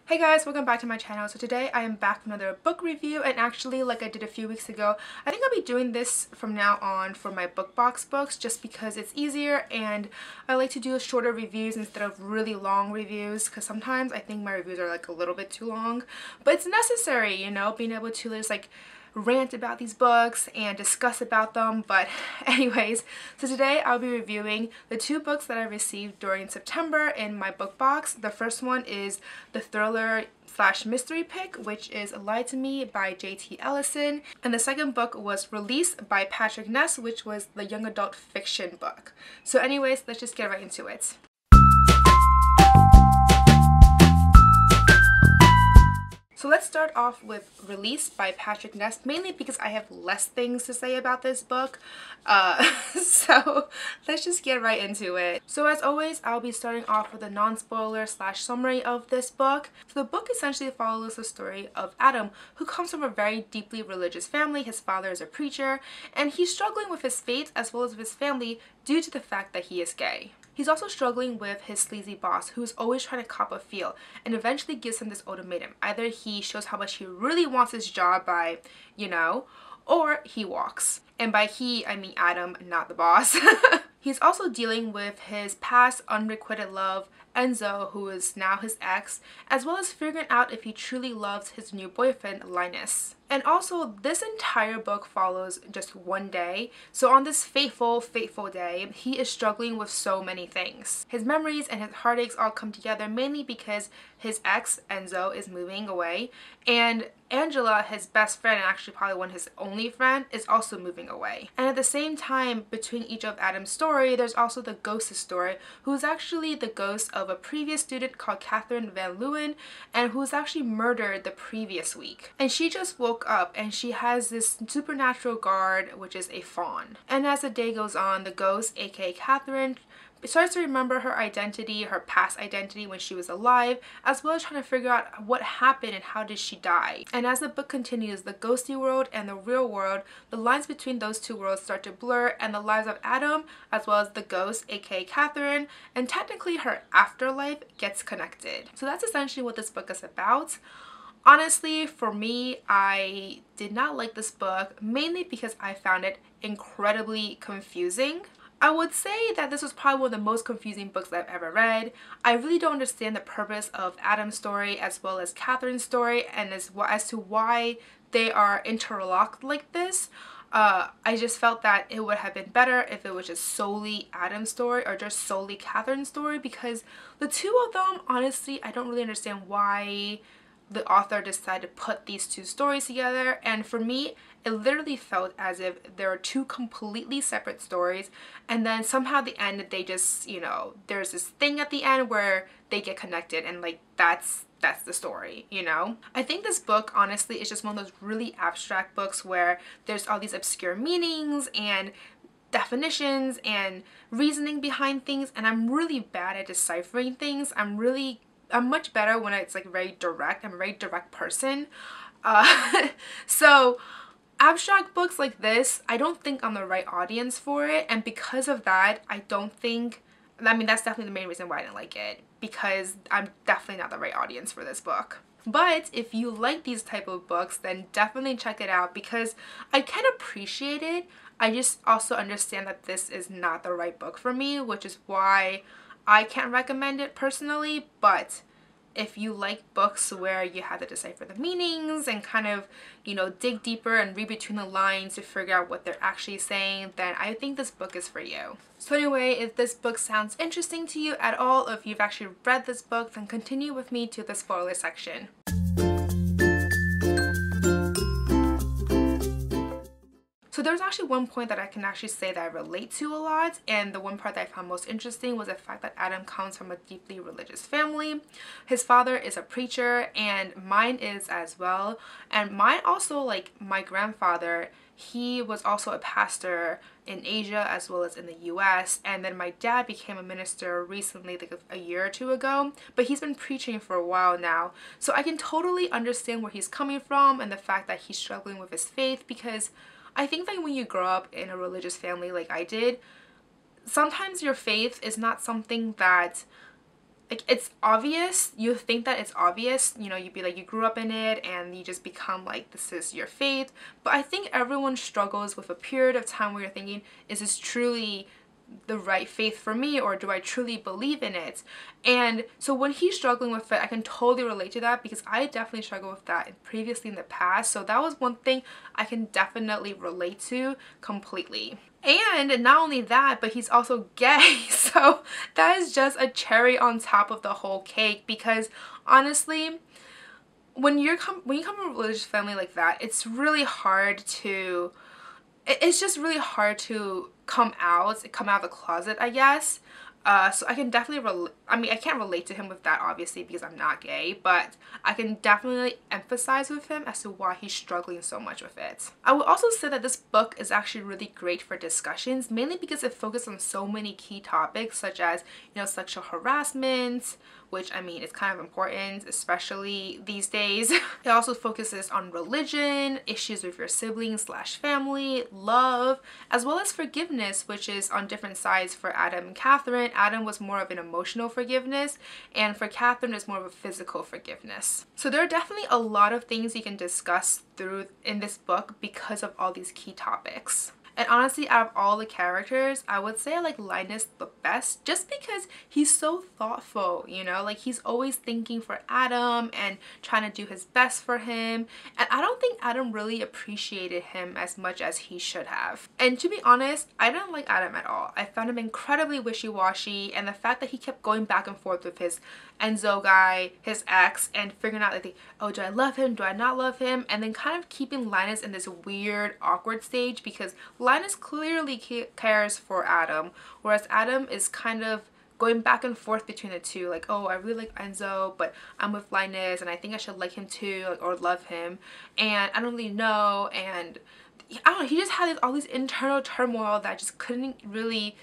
Hey guys, welcome back to my channel. So today I am back with another book review, and actually, like I did a few weeks ago, I think I'll be doing this from now on for my BookBox books just because it's easier and I like to do shorter reviews instead of really long reviews because sometimes I think my reviews are like a little bit too long, but it's necessary, you know, being able to just like rant about these books and discuss about them. But anyways, so today I'll be reviewing the two books that I received during September in my book box. The first one is the thriller / mystery pick, which is Lie to Me by J.T. Ellison, and the second book was Release by Patrick Ness, which was the young adult fiction book. So anyways, let's just get right into it. So let's start off with Release by Patrick Ness, mainly because I have less things to say about this book. So let's just get right into it. So as always, I'll be starting off with a non-spoiler / summary of this book. So the book essentially follows the story of Adam, who comes from a very deeply religious family. His father is a preacher, and he's struggling with his faith as well as with his family due to the fact that he is gay. He's also struggling with his sleazy boss, who's always trying to cop a feel, and eventually gives him this ultimatum. Either he shows how much he really wants his job by, you know, or he walks. And by he, I mean Adam, not the boss. He's also dealing with his past unrequited love, Enzo, who is now his ex, as well as figuring out if he truly loves his new boyfriend, Linus. And also, this entire book follows just one day. So on this fateful day, he is struggling with so many things. His memories and his heartaches all come together mainly because his ex, Enzo, is moving away, and Angela, his best friend and actually probably his only friend, is also moving away. And at the same time, between each of Adam's story, there's also the ghost's story, who's actually the ghost of a previous student called Catherine Van Leeuwen, and who's actually murdered the previous week. And she just woke up and she has this supernatural guard, which is a fawn. And as the day goes on, the ghost, aka Catherine, starts to remember her identity, her past identity when she was alive, as well as trying to figure out what happened and how did she die. And as the book continues, the ghosty world and the real world, the lines between those two worlds start to blur, and the lives of Adam, as well as the ghost, aka Catherine, and technically her afterlife, gets connected. So that's essentially what this book is about. Honestly, for me, I did not like this book, mainly because I found it incredibly confusing. I would say that this was probably one of the most confusing books I've ever read. I really don't understand the purpose of Adam's story as well as Catherine's story, and as to why they are interlocked like this. I just felt that it would have been better if it was just solely Adam's story or just solely Catherine's story, because the two of them, honestly, I don't really understand why the author decided to put these two stories together. And for me, it literally felt as if there are two completely separate stories, and then somehow at the end they just, you know, there's this thing at the end where they get connected, and like that's the story, you know? I think this book, honestly, is just one of those really abstract books where there's all these obscure meanings and definitions and reasoning behind things, and I'm really bad at deciphering things. I'm much better when it's like very direct. I'm a very direct person. So abstract books like this, I don't think I'm the right audience for it, and because of that, I don't think, I mean, that's definitely the main reason why I didn't like it, because I'm definitely not the right audience for this book. But if you like these type of books, then definitely check it out, because I can appreciate it. I just also understand that this is not the right book for me, which is why I can't recommend it personally. But if you like books where you have to decipher the meanings and kind of, you know, dig deeper and read between the lines to figure out what they're actually saying, then I think this book is for you. So anyway, if this book sounds interesting to you at all, or if you've actually read this book, then continue with me to the spoiler section. So there's actually one point that I can actually say that I relate to a lot, and the one part that I found most interesting was the fact that Adam comes from a deeply religious family. His father is a preacher, and mine is as well. And mine also, like my grandfather, he was also a pastor in Asia as well as in the US, and then my dad became a minister recently, like a year or two ago, but he's been preaching for a while now. So I can totally understand where he's coming from and the fact that he's struggling with his faith, because I think that when you grow up in a religious family like I did, sometimes your faith is not something that like, it's obvious. You think that it's obvious, you know, you'd be like, you grew up in it and you just become like, this is your fate. But I think everyone struggles with a period of time where you're thinking, is this truly the right faith for me, or do I truly believe in it? And so when he's struggling with it, I can totally relate to that, because I definitely struggled with that previously in the past. So that was one thing I can definitely relate to completely. And not only that, but he's also gay. So that is just a cherry on top of the whole cake, because honestly, when you come from a religious family like that, it's really hard to it's just really hard to come out of the closet, I guess. So I can definitely I mean, I can't relate to him with that, obviously, because I'm not gay, but I can definitely empathize with him as to why he's struggling so much with it. I would also say that this book is actually really great for discussions, mainly because it focuses on so many key topics, such as, you know, sexual harassment, which, I mean, it's kind of important, especially these days. It also focuses on religion, issues with your siblings / family, love, as well as forgiveness, which is on different sides for Adam and Catherine. Adam was more of an emotional forgiveness, and for Catherine it's more of a physical forgiveness. So there are definitely a lot of things you can discuss through in this book because of all these key topics. And honestly, out of all the characters, I would say I like Linus the best, just because he's so thoughtful, you know? Like, he's always thinking for Adam and trying to do his best for him. And I don't think Adam really appreciated him as much as he should have. And to be honest, I didn't like Adam at all. I found him incredibly wishy-washy, and the fact that he kept going back and forth with his Enzo guy, his ex, and figuring out, like, oh, do I love him? Do I not love him? And then kind of keeping Linus in this weird, awkward stage, because Linus clearly cares for Adam, whereas Adam is kind of going back and forth between the two, like, oh, I really like Enzo, but I'm with Linus and I think I should like him too, like, or love him, and I don't really know. And I don't know, he just had all these internal turmoil that I just couldn't really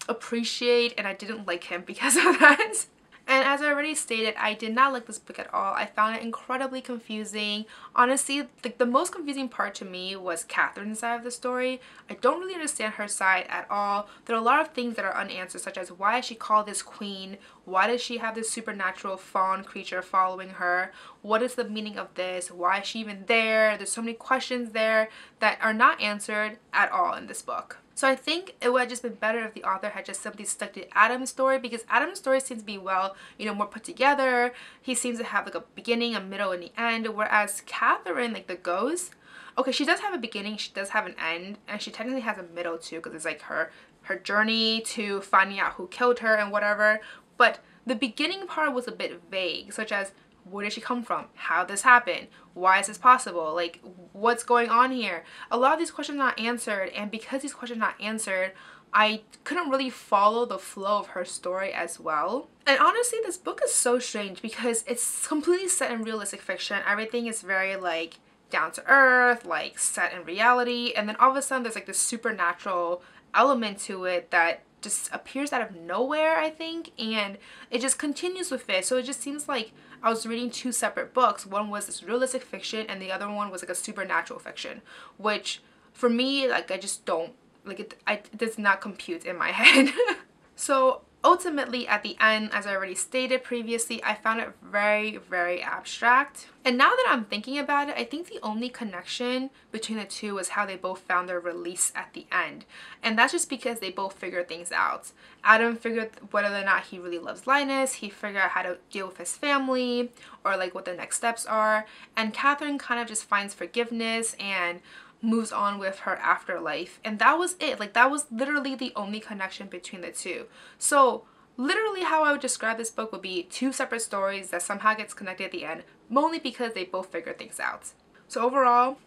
appreciate, and I didn't like him because of that. And as I already stated, I did not like this book at all. I found it incredibly confusing. Honestly, the most confusing part to me was Catherine's side of the story. I don't really understand her side at all. There are a lot of things that are unanswered, such as, why is she called this queen? Why does she have this supernatural fawn creature following her? What is the meaning of this? Why is she even there? There's so many questions there that are not answered at all in this book. So I think it would have just been better if the author had just simply stuck to Adam's story, because Adam's story seems to be, well, you know, more put together. He seems to have like a beginning, a middle, and the end, whereas Catherine, like the ghost, okay, she does have a beginning, she does have an end, and she technically has a middle too, because it's like her journey to finding out who killed her and whatever. But the beginning part was a bit vague, such as, where did she come from? How did this happen? Why is this possible? Like, what's going on here? A lot of these questions are not answered, and because these questions are not answered, I couldn't really follow the flow of her story as well. And honestly, this book is so strange because it's completely set in realistic fiction. Everything is very, like, down to earth, like, set in reality, and then all of a sudden there's like this supernatural element to it that just appears out of nowhere, I think, and it just continues with it. So it just seems like I was reading two separate books. One was this realistic fiction and the other one was like a supernatural fiction, which for me, like, I just don't like it. It does not compute in my head. So ultimately, at the end, as I already stated previously, I found it very, very abstract. And now that I'm thinking about it, I think the only connection between the two was how they both found their release at the end. And that's just because they both figured things out. Adam figured whether or not he really loves Linus, he figured out how to deal with his family, or like what the next steps are. And Catherine kind of just finds forgiveness and moves on with her afterlife, and that was it. Like, that was literally the only connection between the two. So literally how I would describe this book would be two separate stories that somehow gets connected at the end, only because they both figure things out. So overall,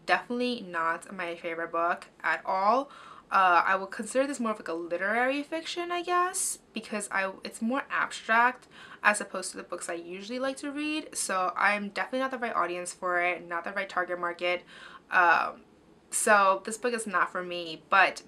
definitely not my favorite book at all. I would consider this more of like a literary fiction, I guess, because it's more abstract as opposed to the books I usually like to read. So I'm definitely not the right audience for it, not the right target market. So this book is not for me. But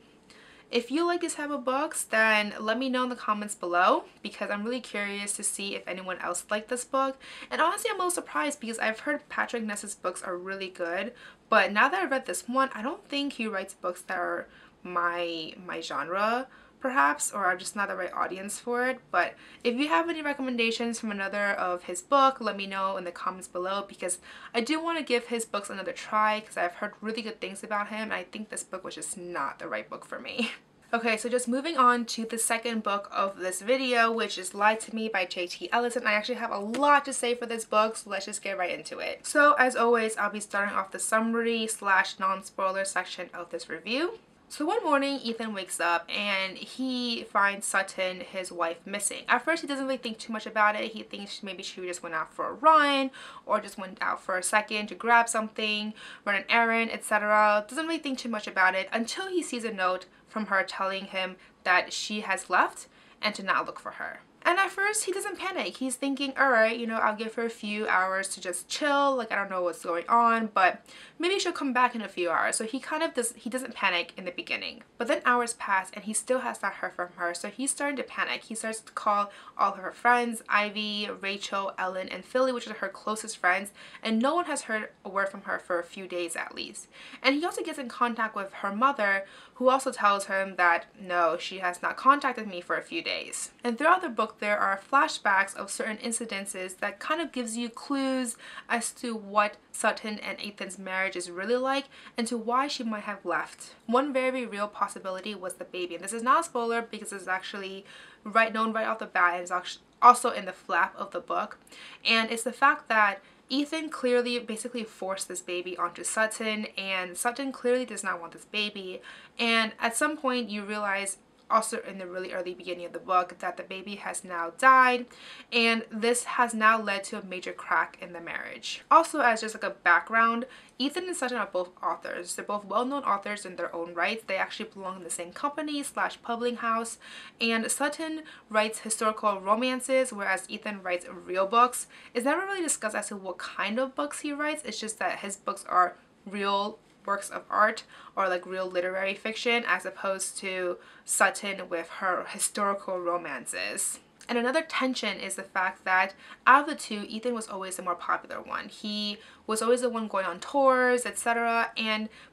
if you like this type of books, then let me know in the comments below, because I'm really curious to see if anyone else liked this book. And honestly, I'm a little surprised because I've heard Patrick Ness's books are really good, but now that I've read this one, I don't think he writes books that are my genre. perhaps, or I'm just not the right audience for it. But if you have any recommendations from another of his book, let me know in the comments below, because I do want to give his books another try because I've heard really good things about him, and I think this book was just not the right book for me. Okay, so just moving on to the second book of this video, which is Lied to Me by J.T. Ellison. I actually have a lot to say for this book, so let's just get right into it. So as always, I'll be starting off the summary / non-spoiler section of this review. So one morning, Ethan wakes up and he finds Sutton, his wife, missing. At first, he doesn't really think too much about it. He thinks maybe she just went out for a run or just went out for a second to grab something, run an errand, etc. Doesn't really think too much about it until he sees a note from her telling him that she has left and to not look for her. And at first, he doesn't panic. He's thinking, all right, you know, I'll give her a few hours to just chill. Like, I don't know what's going on, but maybe she'll come back in a few hours. So he doesn't panic in the beginning. But then hours pass and he still has not heard from her. So he's starting to panic. He starts to call all of her friends, Ivy, Rachel, Ellen, and Philly, which are her closest friends. And no one has heard a word from her for a few days at least. And he also gets in contact with her mother, who also tells him that, no, she has not contacted me for a few days. And throughout the book, there are flashbacks of certain incidences that kind of gives you clues as to what Sutton and Ethan's marriage is really like and to why she might have left. One very real possibility was the baby. And this is not a spoiler because it's actually known right off the bat, and it's also in the flap of the book. And it's the fact that Ethan clearly basically forced this baby onto Sutton, and Sutton clearly does not want this baby. And at some point you realize, also in the really early beginning of the book, that the baby has now died, and this has now led to a major crack in the marriage. Also, as just like a background, Ethan and Sutton are both authors. They're both well-known authors in their own rights. They actually belong in the same company / publishing house, and Sutton writes historical romances, whereas Ethan writes real books. It's never really discussed as to what kind of books he writes. It's just that his books are real works of art or like real literary fiction, as opposed to Sutton with her historical romances. And another tension is the fact that out of the two, Ethan was always the more popular one. He was always the one going on tours, etc.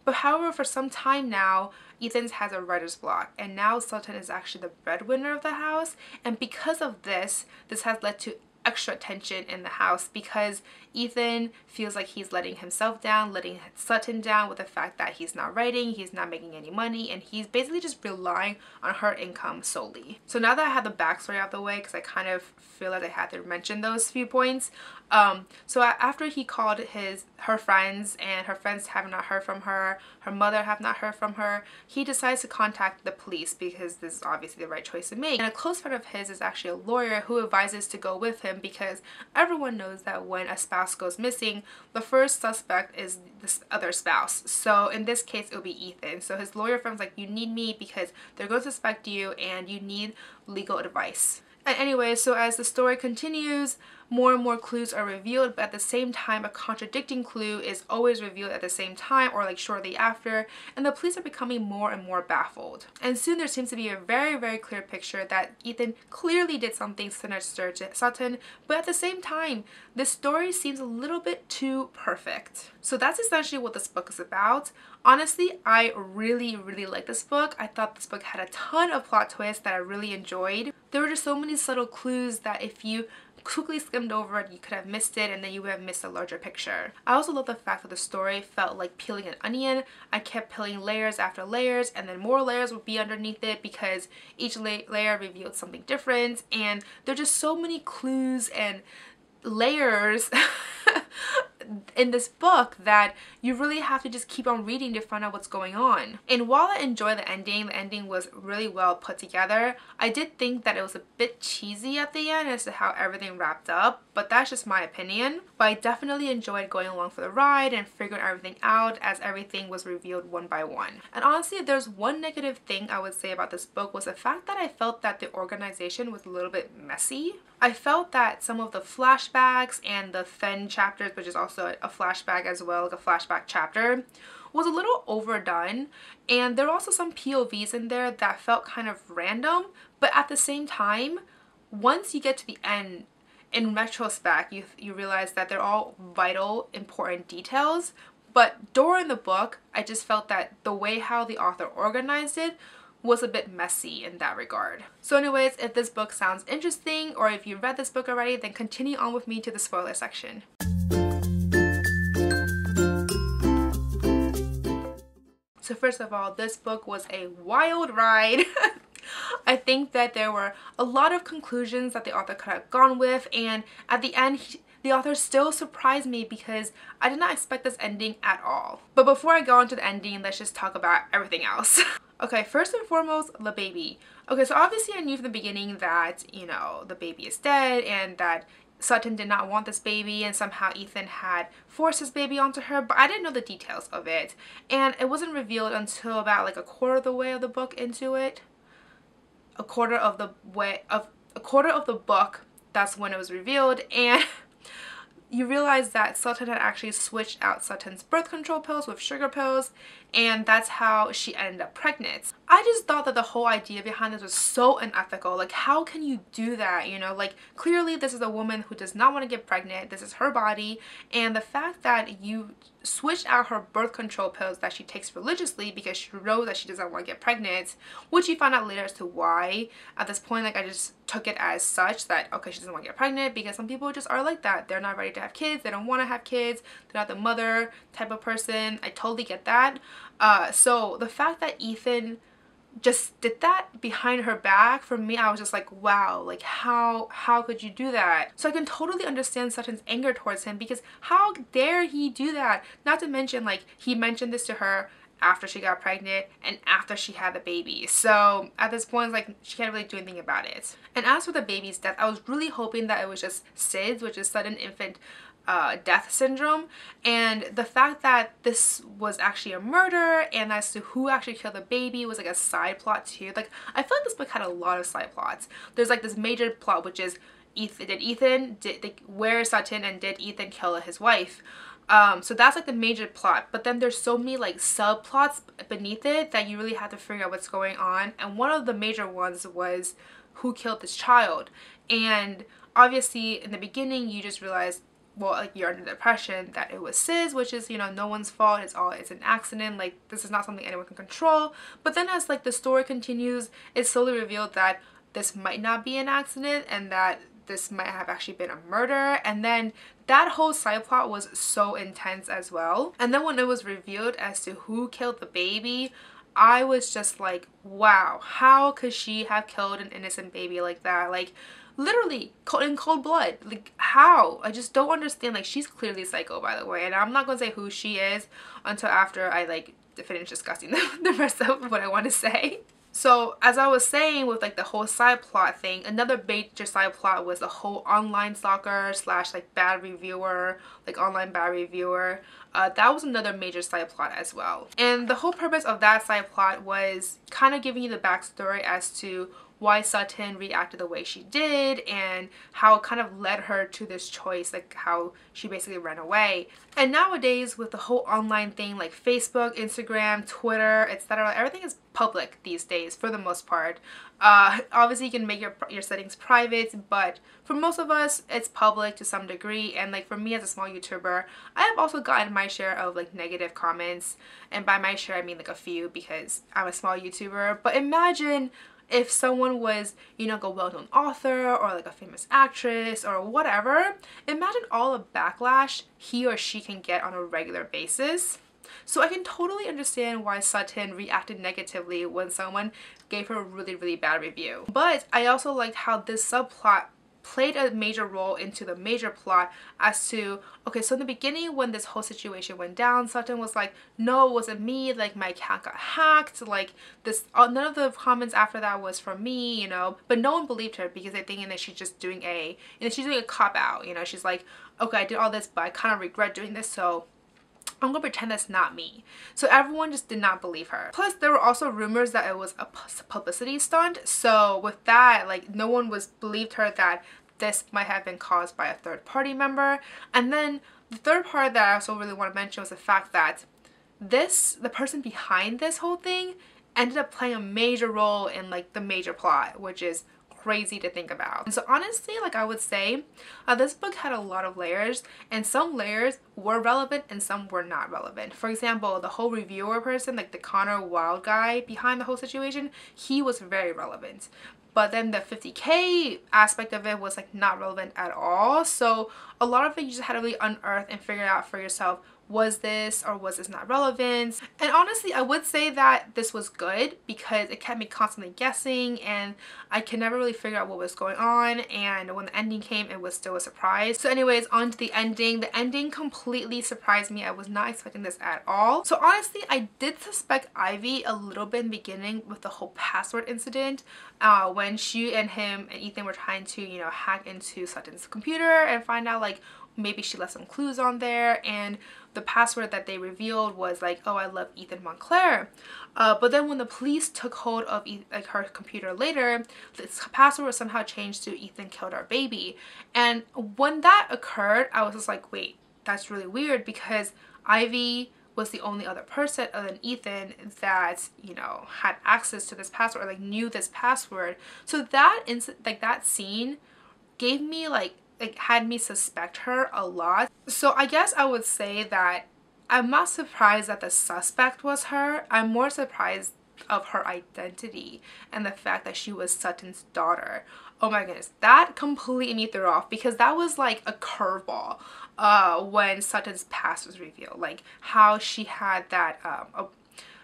But however, for some time now, Ethan has a writer's block, and now Sutton is actually the breadwinner of the house. And because of this has led to extra tension in the house, because Ethan feels like he's letting himself down, letting Sutton down with the fact that he's not writing, he's not making any money, and he's basically just relying on her income solely. So now that I have the backstory out of the way, because I kind of feel like I had to mention those few points, so after he called her friends, and her friends have not heard from her, her mother have not heard from her, he decides to contact the police because this is obviously the right choice to make. And a close friend of his is actually a lawyer who advises to go with him, because everyone knows that when a spouse goes missing, the first suspect is this other spouse. So in this case, it will be Ethan. So his lawyer friend's like, you need me because they're going to suspect you and you need legal advice. And anyway, so as the story continues, more and more clues are revealed, but at the same time, a contradicting clue is always revealed at the same time or like shortly after, and the police are becoming more and more baffled. And soon there seems to be a very, very clear picture that Ethan clearly did something sinister to Sutton, but at the same time, this story seems a little bit too perfect. So that's essentially what this book is about. Honestly, I really, really like this book. I thought this book had a ton of plot twists that I really enjoyed. There were just so many subtle clues that if you quickly skimmed over it, you could have missed it, and then you would have missed a larger picture. I also love the fact that the story felt like peeling an onion. I kept peeling layers after layers, and then more layers would be underneath it because each layer revealed something different, and there are just so many clues and layers in this book that you really have to just keep on reading to find out what's going on. And while I enjoy the ending was really well put together, I did think that it was a bit cheesy at the end as to how everything wrapped up, but that's just my opinion. But I definitely enjoyed going along for the ride and figuring everything out as everything was revealed one by one. And honestly, if there's one negative thing I would say about this book was the fact that I felt that the organization was a little bit messy. I felt that some of the flashbacks and the Fen chapters, which is also a flashback as well, like a flashback chapter, was a little overdone, and there were also some POVs in there that felt kind of random, but at the same time, once you get to the end, in retrospect, you realize that they're all vital, important details. But during the book, I just felt that the way how the author organized it was a bit messy in that regard. So anyways, if this book sounds interesting or if you've read this book already, then continue on with me to the spoiler section. So first of all, this book was a wild ride. I think that there were a lot of conclusions that the author could have gone with, and at the end the author still surprised me because I did not expect this ending at all. But before I go into the ending, let's just talk about everything else. Okay, first and foremost, the baby. Okay, so obviously I knew from the beginning that, you know, the baby is dead and that Sutton did not want this baby and somehow Ethan had forced his baby onto her, but I didn't know the details of it. And it wasn't revealed until about like a quarter of the way of the book into it. A quarter of the book, that's when it was revealed, and you realize that Sutton had actually switched out Sutton's birth control pills with sugar pills, and that's how she ended up pregnant. I just thought that the whole idea behind this was so unethical. Like, how can you do that? You know, like, clearly this is a woman who does not want to get pregnant. This is her body, and the fact that you switched out her birth control pills that she takes religiously because she knows that she doesn't want to get pregnant, which you find out later as to why. At this point, like, I just took it as such that, okay, she doesn't want to get pregnant because some people just are like that. They're not ready to have kids. They don't want to have kids. They're not the mother type of person. I totally get that. So the fact that Ethan just did that behind her back, for me, I was just like, wow, like how could you do that? So I can totally understand Sutton's anger towards him because how dare he do that? Not to mention, like, he mentioned this to her after she got pregnant and after she had the baby. So at this point, like, she can't really do anything about it. And as for the baby's death, I was really hoping that it was just SIDS, which is sudden infant death syndrome, and the fact that this was actually a murder and as to who actually killed the baby was like a side plot too. Like, I feel like this book had a lot of side plots. There's like this major plot, which is where is Sutton and did Ethan kill his wife? So that's like the major plot, but then there's so many like subplots beneath it that you really have to figure out what's going on, and one of the major ones was who killed this child. And obviously in the beginning you just realize, well, like, you're under the impression that it was Sis, which is, you know, no one's fault. It's an accident. Like, this is not something anyone can control. But then as like the story continues, it's slowly revealed that this might not be an accident and that this might have actually been a murder. And then that whole side plot was so intense as well. And then when it was revealed as to who killed the baby, I was just like, wow, how could she have killed an innocent baby like that? Like, literally in cold blood. Like, how? I just don't understand. Like, she's clearly psycho, by the way, and I'm not gonna say who she is until after I like finish discussing the rest of what I want to say. So as I was saying with like the whole side plot thing, another major side plot was the whole online stalker slash like bad reviewer, like online bad reviewer. That was another major side plot as well. And the whole purpose of that side plot was kind of giving you the backstory as to why Sutton reacted the way she did and how it kind of led her to this choice, like how she basically ran away. And nowadays with the whole online thing like Facebook, Instagram, Twitter, etc., everything is public these days for the most part. Obviously you can make your settings private, but for most of us it's public to some degree. And like for me as a small YouTuber, I have also gotten my share of like negative comments, and by my share I mean like a few because I'm a small YouTuber. But imagine if someone was, you know, like a well-known author or like a famous actress or whatever. Imagine all the backlash he or she can get on a regular basis. So I can totally understand why Sutton reacted negatively when someone gave her a really, really bad review. But I also liked how this subplot played a major role into the major plot as to, okay, so in the beginning when this whole situation went down, Sutton was like, no, it wasn't me, like my account got hacked, like this, none of the comments after that was from me, you know. But no one believed her because they're thinking that she's just doing a, you know, she's doing a cop out, you know. She's like, okay, I did all this but I kind of regret doing this, so I'm gonna pretend that's not me. So everyone just did not believe her. Plus there were also rumors that it was a publicity stunt, so with that, like, no one believed her that this might have been caused by a third-party member. And then the third part that I also really want to mention was the fact that the person behind this whole thing ended up playing a major role in like the major plot, which is crazy to think about. And so honestly, like I would say, this book had a lot of layers, and some layers were relevant and some were not relevant. For example, the whole reviewer person, like the Connor Wild guy behind the whole situation, he was very relevant. But then the 50K aspect of it was like not relevant at all. So a lot of it you just had to really unearth and figure out for yourself, was this or was this not relevant? And honestly, I would say that this was good because it kept me constantly guessing and I could never really figure out what was going on, and when the ending came, it was still a surprise. So anyways, on to the ending. The ending completely surprised me. I was not expecting this at all. So honestly, I did suspect Ivy a little bit in the beginning with the whole password incident, when she and him and Ethan were trying to, you know, hack into Sutton's computer and find out like maybe she left some clues on there, and the password that they revealed was like, oh, I love Ethan Montclair. But then when the police took hold of like her computer later, this password was somehow changed to Ethan killed our baby. And when that occurred, I was just like, wait, that's really weird, because Ivy was the only other person other than Ethan that, you know, had access to this password, or like knew this password. So that that scene gave me like had me suspect her a lot. So I guess I would say that I'm not surprised that the suspect was her. I'm more surprised of her identity and the fact that she was Sutton's daughter. Oh my goodness, that completely threw off, because that was like a curveball when Sutton's past was revealed, like how she had that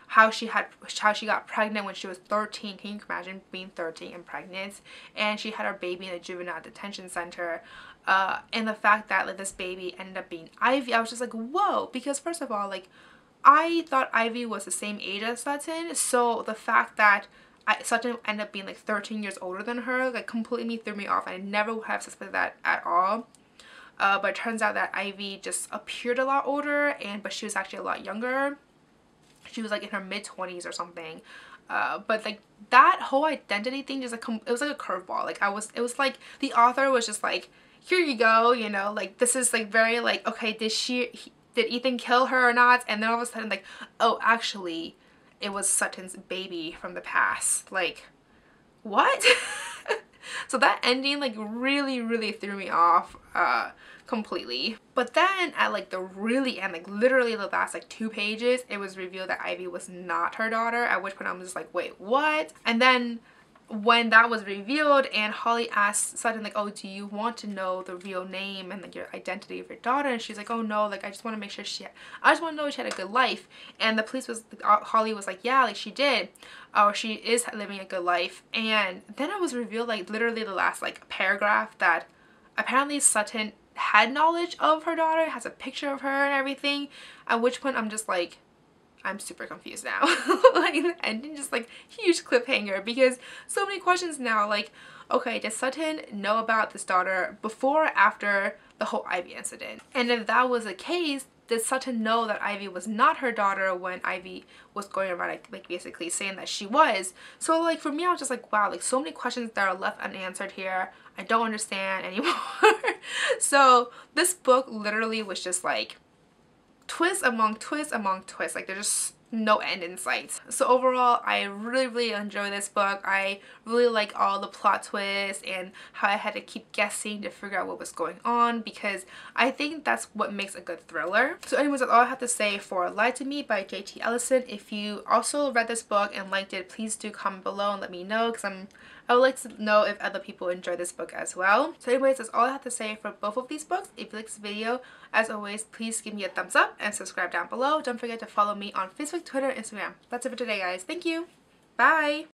how she got pregnant when she was 13. Can you imagine being 13 and pregnant? And she had her baby in a juvenile detention center. And the fact that like this baby ended up being Ivy, I was just like, whoa. Because first of all, like I thought Ivy was the same age as Sutton. So the fact that Sutton ended up being like 13 years older than her, like completely threw me off. I never would have suspected that at all. But it turns out that Ivy just appeared a lot older, but she was actually a lot younger. She was like in her mid-20s or something. But like that whole identity thing just like it was like a curveball. Like it was like the author was just like, here you go, you know, like this is like very like, okay, did Ethan kill her or not? And then all of a sudden like, oh, actually it was Sutton's baby from the past. Like, what? So that ending like really threw me off completely. But then at like the really end, like literally the last like 2 pages, it was revealed that Ivy was not her daughter, at which point I'm just like, wait, what? And then when that was revealed and Holly asked Sutton like, oh, do you want to know the real name and like your identity of your daughter? And she's like, oh no, like I just want to make sure I just want to know she had a good life. And the police was, Holly was like, yeah, like she did, or she is living a good life. And then it was revealed like literally the last like paragraph that apparently Sutton had knowledge of her daughter, has a picture of her and everything, at which point I'm just like, I'm super confused now. Like the ending just like huge cliffhanger, because so many questions now, like, okay, does Sutton know about this daughter before or after the whole Ivy incident? And if that was the case, did Sutton know that Ivy was not her daughter when Ivy was going around like basically saying that she was? So like for me, I was just like, wow, like so many questions that are left unanswered here. I don't understand anymore. So this book literally was just like twist among twist among twists. Like there's just no end in sight. So overall, I really enjoy this book. I really like all the plot twists and how I had to keep guessing to figure out what was going on, because I think that's what makes a good thriller. So anyways, that's all I have to say for Lie to Me by J.T. Ellison. If you also read this book and liked it, please do comment below and let me know, because I would like to know if other people enjoy this book as well. So anyways, that's all I have to say for both of these books. If you like this video, as always, please give me a thumbs up and subscribe down below. Don't forget to follow me on Facebook, Twitter, and Instagram. That's it for today, guys. Thank you. Bye.